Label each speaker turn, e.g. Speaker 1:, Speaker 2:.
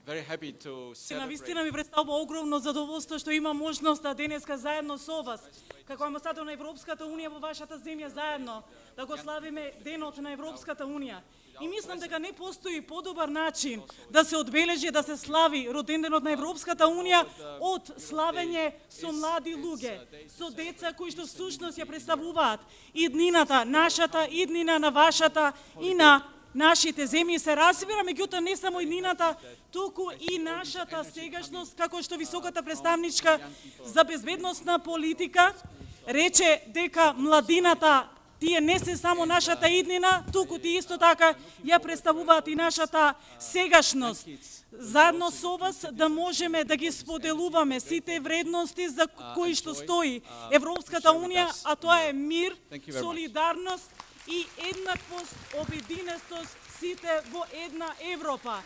Speaker 1: very happy to
Speaker 2: Навистина ми
Speaker 1: celebrate
Speaker 2: представува огромно задоволство што има можност да денеска заедно со вас, како амбасадор на Европската Унија во вашата земја заедно, да го славиме Денот на Европската Унија. И мислам дека не постои подобар начин да се одбележи, да се слави роденденот на Европската Унија од славење со млади луѓе, со деца кои што всушност ја представуваат иднината, нашата иднина на вашата и на нашите земји се разбира, меѓутоа не само иднината, туку и нашата сегашност, како што високата представничка за безбедносна политика рече дека младината тие не се само нашата иднина, туку тие исто така ја представуваат и нашата сегашност. Заедно со вас да можеме да ги споделуваме сите вредности за кои што стои Европската Унија, а тоа е мир, солидарност и еднаквост, обединеност сите во една Европа.